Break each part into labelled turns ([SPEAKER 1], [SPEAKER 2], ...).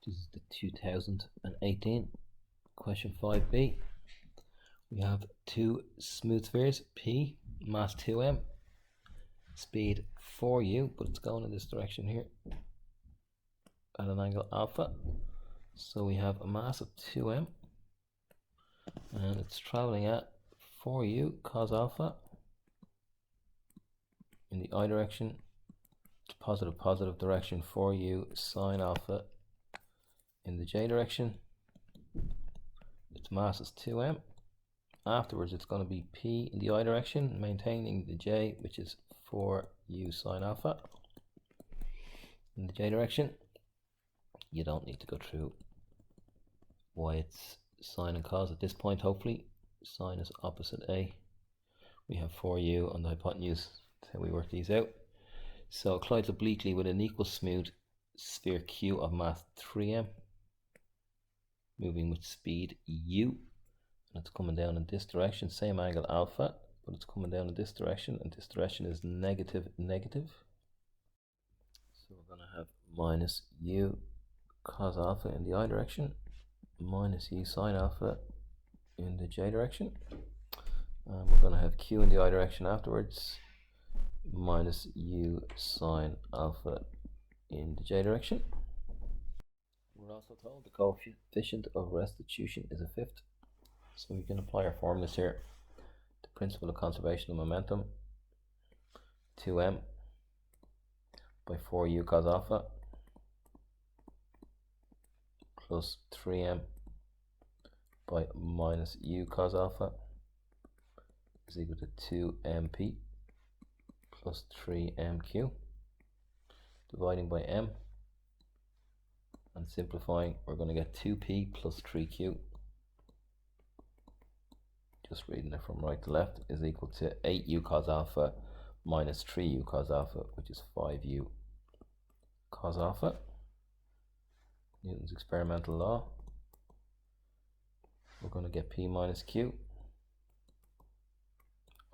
[SPEAKER 1] This is the 2018 question 5b. We have two smooth spheres, P, mass 2m, speed 4u, but it's going in this direction here at an angle alpha. So we have a mass of 2m and it's traveling at 4u cos alpha in the I direction, positive direction, 4u sine alpha in the j direction. Its mass is 2m. Afterwards it's going to be p in the I direction, maintaining the j, which is 4u sine alpha in the j direction. You don't need to go through why it's sine and cos at this point. Hopefully sine is opposite a. We have 4u on the hypotenuse. That's how we work these out. So it collides obliquely with an equal smooth sphere q of mass 3m, moving with speed u, and it's coming down in this direction, same angle alpha, but it's coming down in this direction, and this direction is negative. So we're going to have minus u cos alpha in the I direction, minus u sine alpha in the j direction, and we're going to have q in the I direction afterwards, minus u sine alpha in the j direction. We're also told the coefficient of restitution is a fifth, so we can apply our formulas here. The principle of conservation of momentum, 2m by 4u cos alpha plus 3m by minus u cos alpha is equal to 2mp plus 3mq. Dividing by m and simplifying, we're going to get 2p plus 3q, just reading it from right to left, is equal to 8u cos alpha minus 3u cos alpha, which is 5u cos alpha. Newton's experimental law. We're going to get p minus q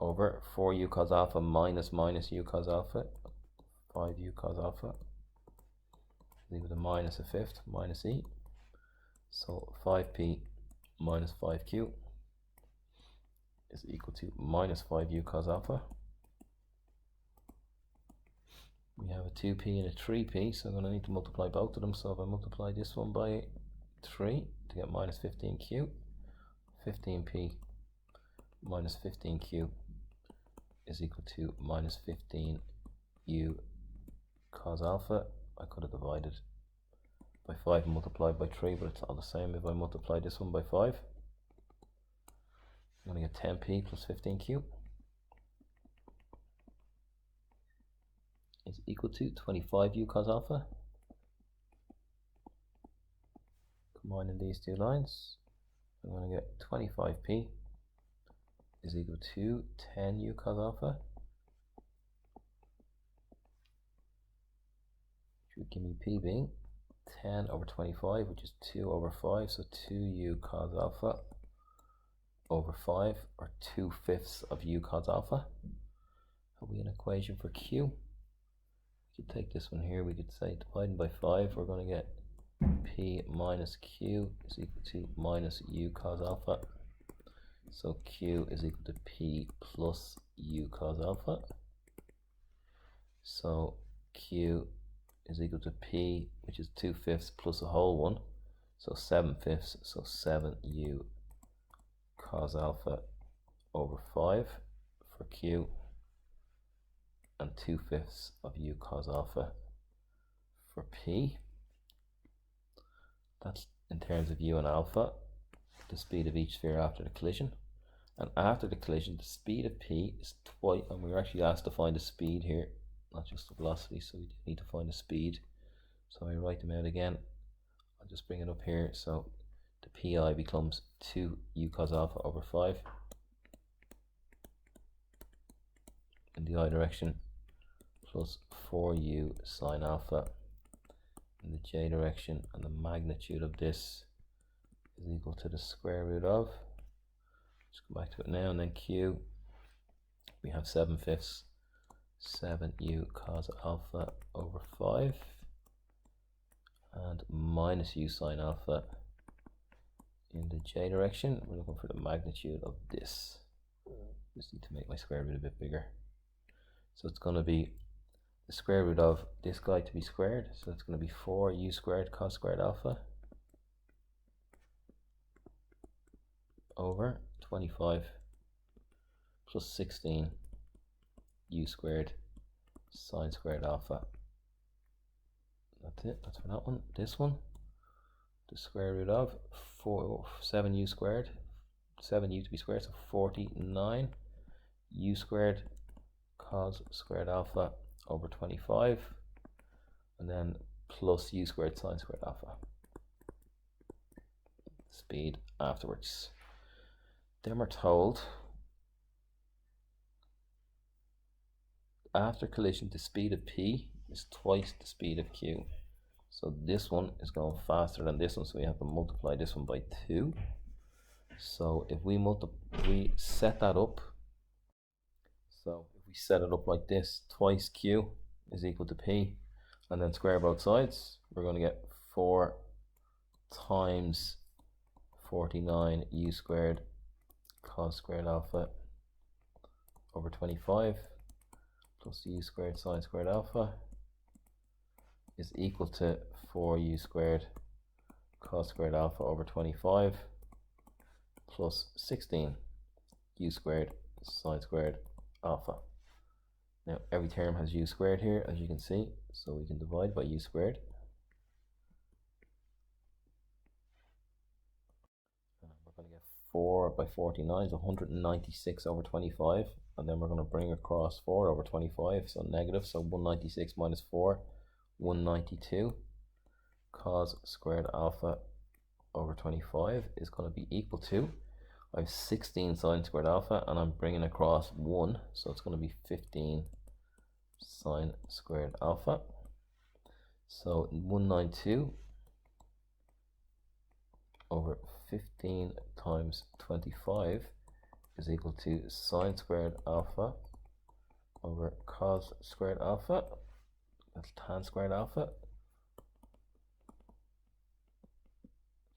[SPEAKER 1] over 4u cos alpha minus u cos alpha, 5u cos alpha, leave it a minus a fifth, minus e. So 5p minus 5q is equal to minus 5u cos alpha. We have a 2p and a 3p, so I'm going to need to multiply both of them. So if I multiply this one by 3 to get minus 15q, 15p minus 15q is equal to minus 15u cos alpha. I could have divided by 5 and multiplied by 3, but it's all the same. If I multiply this one by 5, I'm going to get 10p plus 15q is equal to 25u cos alpha. Combining these two lines, I'm going to get 25p is equal to 10u cos alpha, which would give me p being 10 over 25, which is 2 over 5, so 2u cos alpha over 5, or 2/5 of u cos alpha. Have we an equation for q? We could take this one here, we could say dividing by 5, we're going to get p minus q is equal to minus u cos alpha. So q is equal to p plus u cos alpha. So q is equal to p, which is 2/5 plus a whole one, so 7/5, so 7u cos alpha over 5 for q, and 2/5 of u cos alpha for p. That's in terms of u and alpha, the speed of each sphere after the collision. And after the collision, the speed of p is twice, and we were actually asked to find the speed here, not just the velocity, so we need to find the speed. So I write them out again. I'll just bring it up here. So the pi becomes 2u cos alpha over 5 in the I direction, plus 4u sine alpha in the j direction, and the magnitude of this is equal to the square root of, let's go back to it now, and then q, we have 7/5, 7u cos alpha over 5, and and minus u sine alpha in the j direction. We're looking for the magnitude of this. Just need to make my square root a bit bigger. So it's going to be the square root of this guy to be squared. So it's going to be 4u squared cos squared alpha over 25 plus 16 u squared sine squared alpha. That's it. That's for that one. This one, the square root of 7u squared, 7u to be squared, so 49 u squared cos squared alpha over 25, and then plus u squared sine squared alpha. Speed afterwards. Then we're told after collision the speed of p is twice the speed of q. So this one is going faster than this one, so we have to multiply this one by 2. So if we set that up, so if we set it up like this, twice q is equal to p, and then square both sides, we're going to get 4 times 49 u squared cos squared alpha over 25 plus u squared sine squared alpha is equal to 4u squared cos squared alpha over 25 plus 16 u squared sine squared alpha. Now every term has u squared here, as you can see, so we can divide by u squared. We're going to get 4 by 49 is 196 over 25, and then we're going to bring across 4 over 25, so negative, so 196 minus 4, 192 cos squared alpha over 25 is going to be equal to, I have 16 sine squared alpha, and I'm bringing across 1, so it's going to be 15 sine squared alpha. So 192 over 15 times 25 is equal to sine squared alpha over cos squared alpha. That's tan squared alpha.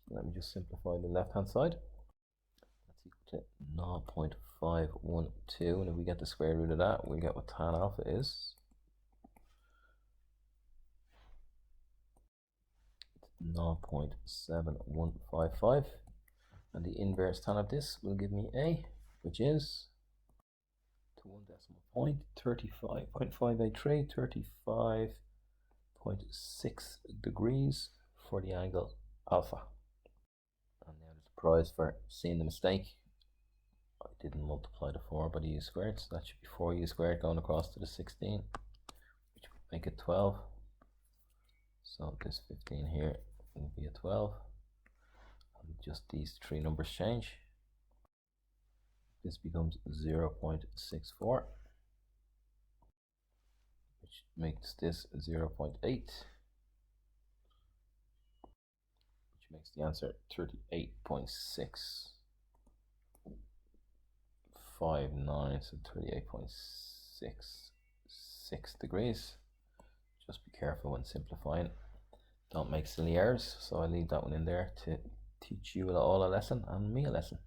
[SPEAKER 1] Let me just simplify the left hand side. That's equal to 0.512, and if we get the square root of that, we'll get what tan alpha is. 0.7155, and the inverse tan of this will give me a, which is to 1 decimal point 35.583, 35.6 degrees for the angle alpha. And now there's a prize for seeing the mistake. I didn't multiply the 4 by the u squared, so that should be 4u squared going across to the 16, which would make it 12. So this 15 here will be a 12, and just these 3 numbers change. This becomes 0.64, which makes this 0.8, which makes the answer 38.659, so 38.66 degrees. Just be careful when simplifying. Don't make silly errors, so I leave that one in there to teach you all a lesson and me a lesson.